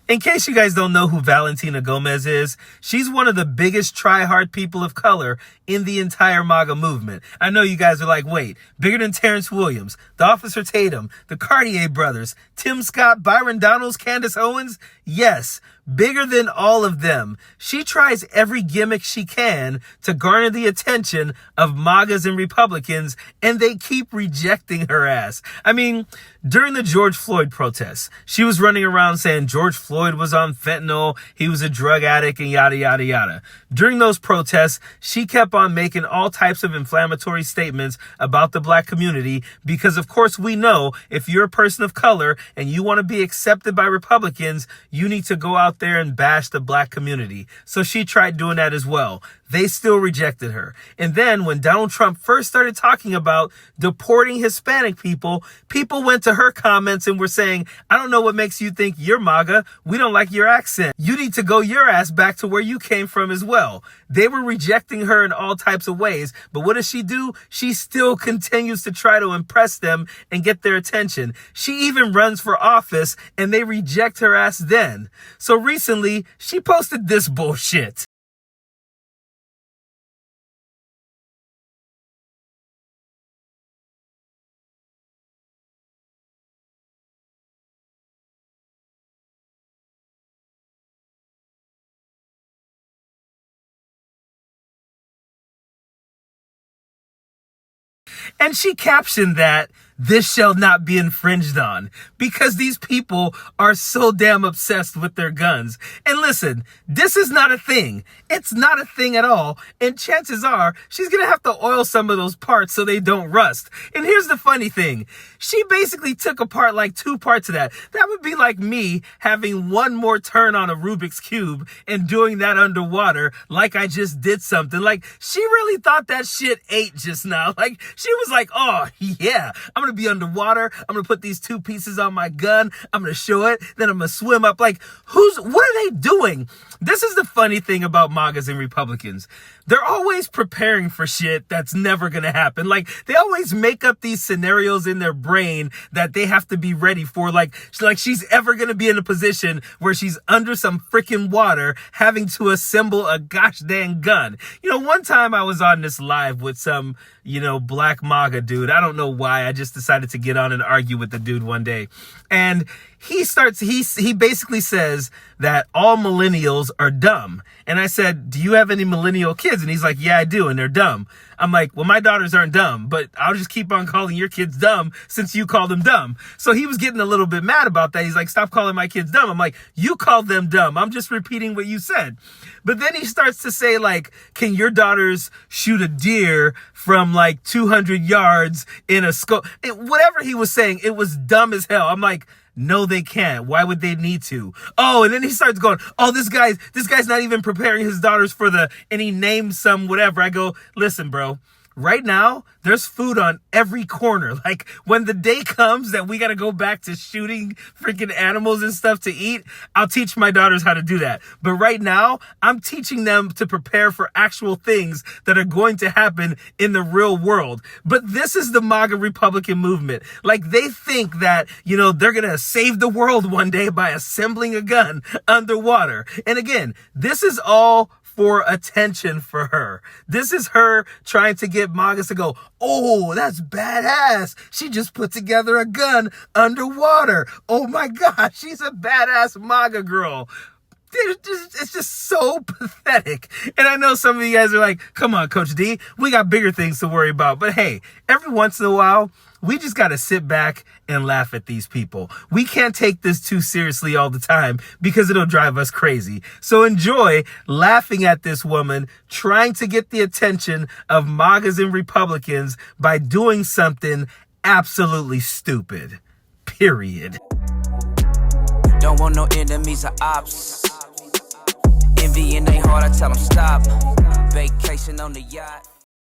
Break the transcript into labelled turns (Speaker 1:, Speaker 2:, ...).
Speaker 1: In case you guys don't know who Valentina Gomez is, she's one of the biggest tryhard people of color in the entire Maga movement. I know you guys are like, wait, bigger than Terrence Williams, the Officer Tatum, the Cartier brothers, Tim Scott, Byron Donalds, Candace Owens? Yes, bigger than all of them. She tries every gimmick she can to garner the attention of MAGAs and Republicans, and they keep rejecting her ass. I mean, during the George Floyd protests, she was running around saying George Floyd was on fentanyl, he was a drug addict, and yada, yada, yada. During those protests, she kept on making all types of inflammatory statements about the black community because, of course, we know if you're a person of color and you want to be accepted by Republicans, you need to go out there and bash the black community. So she tried doing that as well. They still rejected her. And then when Donald Trump first started talking about deporting Hispanic people, people went to her comments and were saying, I don't know what makes you think you're MAGA. We don't like your accent. You need to go your ass back to where you came from as well. They were rejecting her in all types of ways. But what does she do? She still continues to try to impress them and get their attention. She even runs for office and they reject her ass then. So recently, she posted this bullshit. And she captioned that, "This shall not be infringed on," because these people are so damn obsessed with their guns. And listen, this is not a thing. It's not a thing at all. And chances are she's going to have to oil some of those parts so they don't rust. And here's the funny thing. She basically took apart like 2 parts of that. That would be like me having one more turn on a Rubik's Cube and doing that underwater like I just did something. Like, she really thought that shit ate just now. Like, she was like, oh, yeah, I'm going to be underwater. I'm going to put these 2 pieces on my gun. I'm going to show it. Then I'm going to swim up. Like, what are they doing? This is the funny thing about MAGAs and Republicans. They're always preparing for shit that's never going to happen. Like, they always make up these scenarios in their brain that they have to be ready for. Like she's ever going to be in a position where she's under some freaking water having to assemble a gosh dang gun. You know, one time I was on this live with some, black MAGA dude. I don't know why. I just decided to get on and argue with the dude one day. And he basically says that all millennials are dumb. And I said, do you have any millennial kids? And he's like, yeah, I do. And they're dumb. I'm like, well, my daughters aren't dumb, but I'll just keep on calling your kids dumb since you call them dumb. So he was getting a little bit mad about that. He's like, stop calling my kids dumb. I'm like, you called them dumb. I'm just repeating what you said. But then he starts to say, like, can your daughters shoot a deer from like 200 yards in a scope? Whatever he was saying, it was dumb as hell. I'm like, no, they can't. Why would they need to? Oh, and then he starts going, oh, this guy's not even preparing his daughters for and he names some whatever. I go, listen, bro, right now, there's food on every corner. Like, when the day comes that we got to go back to shooting freaking animals and stuff to eat, I'll teach my daughters how to do that. But right now, I'm teaching them to prepare for actual things that are going to happen in the real world. But this is the MAGA Republican movement. Like, they think that, they're going to save the world one day by assembling a gun underwater. And again, this is all for attention for her. This is her trying to get MAGAs to go, oh, that's badass. She just put together a gun underwater. Oh my gosh, she's a badass MAGA girl. It's just so pathetic. And I know some of you guys are like, come on, Coach D, we got bigger things to worry about. But hey, every once in a while, we just got to sit back and laugh at these people. We can't take this too seriously all the time because it'll drive us crazy. So enjoy laughing at this woman trying to get the attention of MAGAs and Republicans by doing something absolutely stupid. Period.
Speaker 2: Don't want no enemies or ops. Envy in their heart, I tell them stop. Vacation on the yacht.